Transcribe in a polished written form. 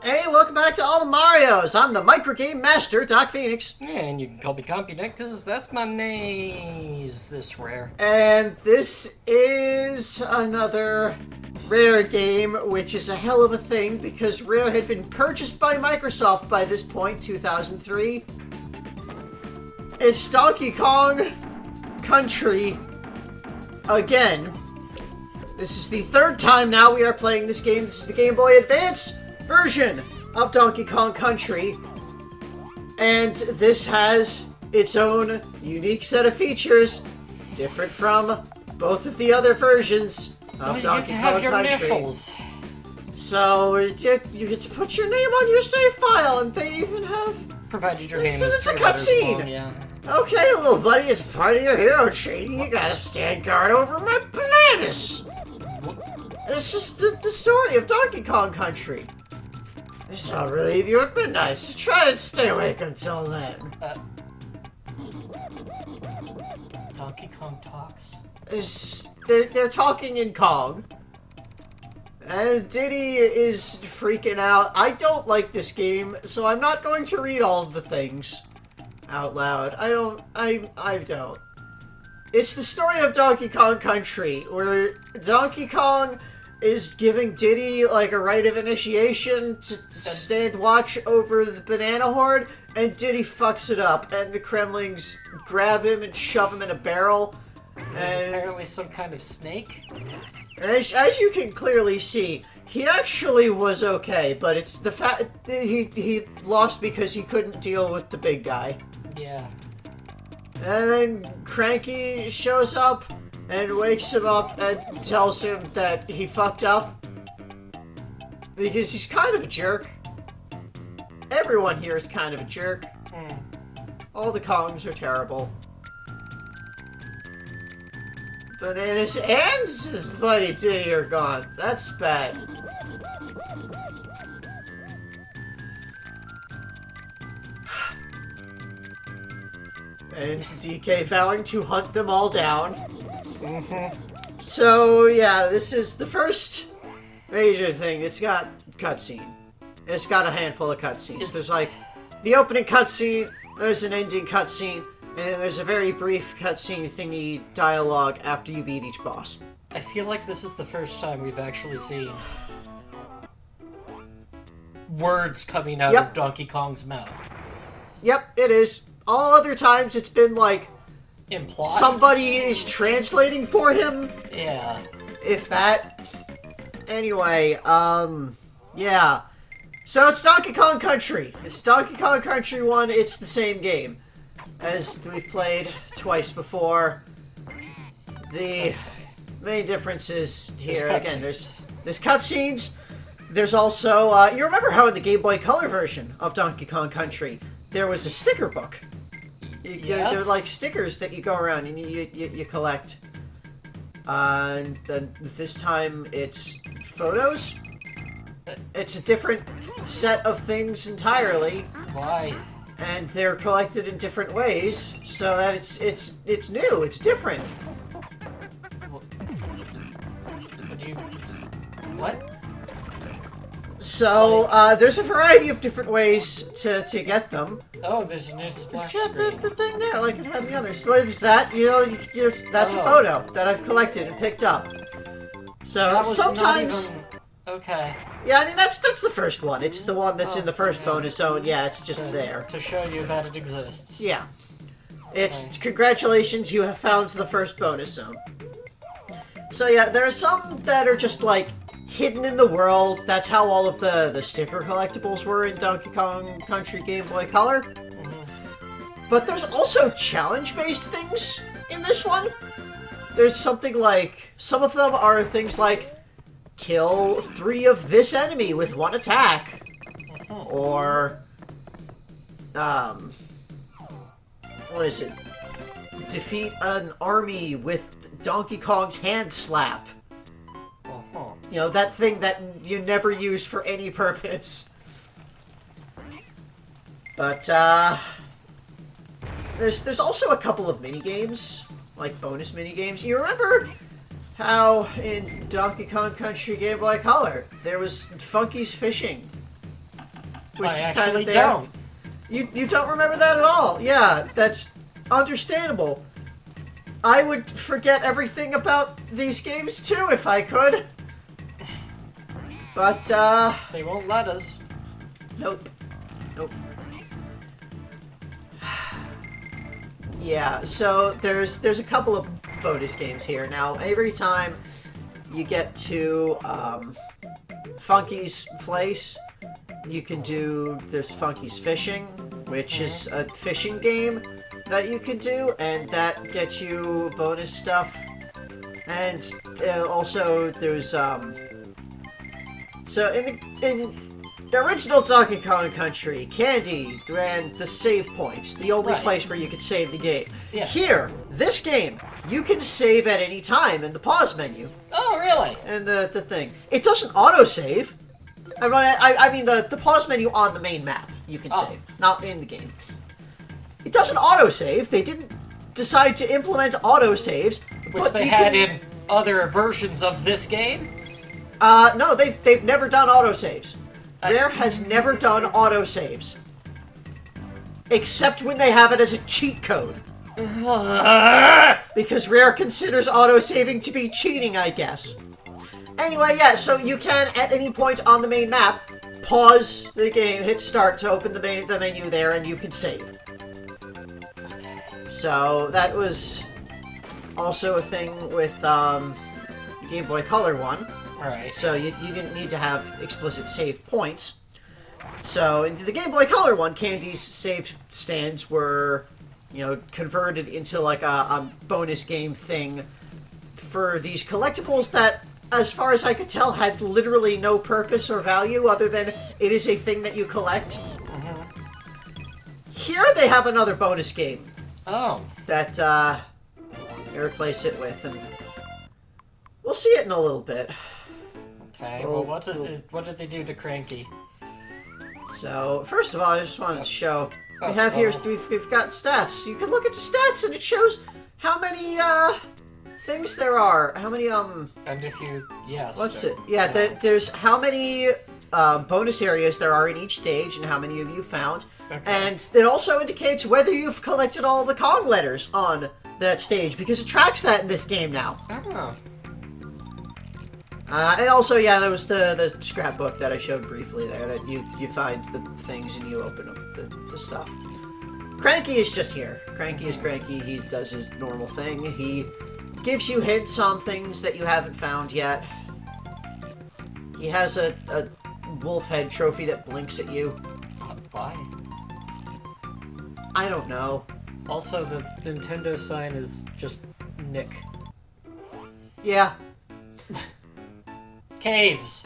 Hey, welcome back to all the Marios. I'm the micro game master, Doc Phoenix. And you can call me CompuNet, because that's my name's this rare. And this is another Rare game, which is a hell of a thing because Rare had been purchased by Microsoft by this point, 2003. It's Donkey Kong Country again. This is the third time now we are playing this game. This is the Game Boy Advance version of Donkey Kong Country. And this has its own unique set of features, different from both of the other versions of Donkey Kong Country. Initials. So you get to put your name on your save file, and they even have... Provided your name is it's a 3 letters cutscene. long, yeah. Okay, little buddy, as part of your hero training, you gotta stand guard over my bananas. This is the story of Donkey Kong Country. This will relieve you at midnight, so try to stay awake until then. Donkey Kong talks? They're talking in Kong. And Diddy is freaking out. I don't like this game, so I'm not going to read all of the things out loud. I don't. It's the story of Donkey Kong Country, where Donkey Kong is giving Diddy like a rite of initiation to stand watch over the banana horde, and Diddy fucks it up, and the Kremlings grab him and shove him in a barrel. There's apparently some kind of snake. As you can clearly see, he actually was okay, but it's the fact that he lost because he couldn't deal with the big guy. Yeah. And then Cranky shows up and wakes him up and tells him that he fucked up. Because he's kind of a jerk. Everyone here is kind of a jerk. All the Kongs are terrible. Bananas and his buddy Diddy are gone. That's bad. And DK vowing to hunt them all down. So, yeah, this is the first major thing. It's got cutscene. It's got a handful of cutscenes. There's like the opening cutscene, there's an ending cutscene, and then there's a very brief cutscene thingy dialogue after you beat each boss. I feel like this is the first time we've actually seen words coming out of Donkey Kong's mouth. Yep, it is. All other times it's been like implied. Somebody is translating for him. Yeah. If that. Anyway, yeah. So it's Donkey Kong Country. It's Donkey Kong Country 1. It's the same game as we've played twice before. The main difference is here, again, there's cutscenes. There's also, you remember how in the Game Boy Color version of Donkey Kong Country, there was a sticker book. Yes. They're like stickers that you go around and you collect. And then this time it's photos. It's a different set of things entirely. Why? And they're collected in different ways, so that it's new, it's different. What? So, there's a variety of different ways to get them. Oh, there's a new splash Yeah, screen. the thing there, like it had the others. So there's that, that's a photo that I've collected and picked up. So, sometimes... Okay. Yeah, I mean, that's the first one. It's the one that's in the first bonus zone. Yeah, it's just there. To show you that it exists. Yeah. It's, congratulations, you have found the first bonus zone. So yeah, there are some that are just, like, hidden in the world. That's how all of the sticker collectibles were in Donkey Kong Country Game Boy Color. But there's also challenge-based things in this one. There's something like, some of them are things like, kill 3 of this enemy with 1 attack. Or, what is it? Defeat an army with Donkey Kong's hand slap. You know, that thing that you never use for any purpose. But, there's also a couple of mini-games, like bonus mini-games. You remember how in Donkey Kong Country Game Boy Color, there was Funky's Fishing. which I is kind actually of there. don't. You don't remember that at all? Yeah, that's understandable. I would forget everything about these games too if I could. But, They won't let us. nope. Nope. Yeah, so there's a couple of bonus games here. Now, every time you get to, Funky's place, you can do this Funky's Fishing, which is a fishing game that you can do, and that gets you bonus stuff. And also, there's, so in the original Donkey Kong Country, Candy ran the save points, the only Right. place where you could save the game. Yeah. Here, this game, you can save at any time in the pause menu. Oh, really? And the thing. It doesn't autosave. I mean, the pause menu on the main map, you can Oh. save, not in the game. It doesn't autosave. They didn't decide to implement autosaves. Which but they you had can- in other versions of this game? No, they've never done autosaves. Rare has never done autosaves. Except when they have it as a cheat code. Because Rare considers autosaving to be cheating, I guess. Anyway, yeah, so you can, at any point on the main map, pause the game, hit start to open the menu there, and you can save. So, that was also a thing with, the Game Boy Color one. Alright. So you didn't need to have explicit save points. So in the Game Boy Color one, Candy's save stands were, converted into like a bonus game thing for these collectibles that, as far as I could tell, had literally no purpose or value other than it is a thing that you collect. Here they have another bonus game Oh. that they replace it with, and we'll see it in a little bit. Okay, well, what did they do to Cranky? So, first of all, I just wanted to show. We Oh, have here, oh. we've got stats. You can look at the stats and it shows how many, things there are. How many, And if you... Yes. what's it? Yeah, there's how many, bonus areas there are in each stage and how many of you found. Okay. And it also indicates whether you've collected all the Kong letters on that stage, because it tracks that in this game now. Oh. And also, yeah, there was the scrapbook that I showed briefly there, that you find the things and you open up the stuff. Cranky is just here. Cranky is Cranky. He does his normal thing. He gives you hints on things that you haven't found yet. He has a wolf head trophy that blinks at you. Why? I don't know. Also, the Nintendo sign is just Nick. Yeah. Caves!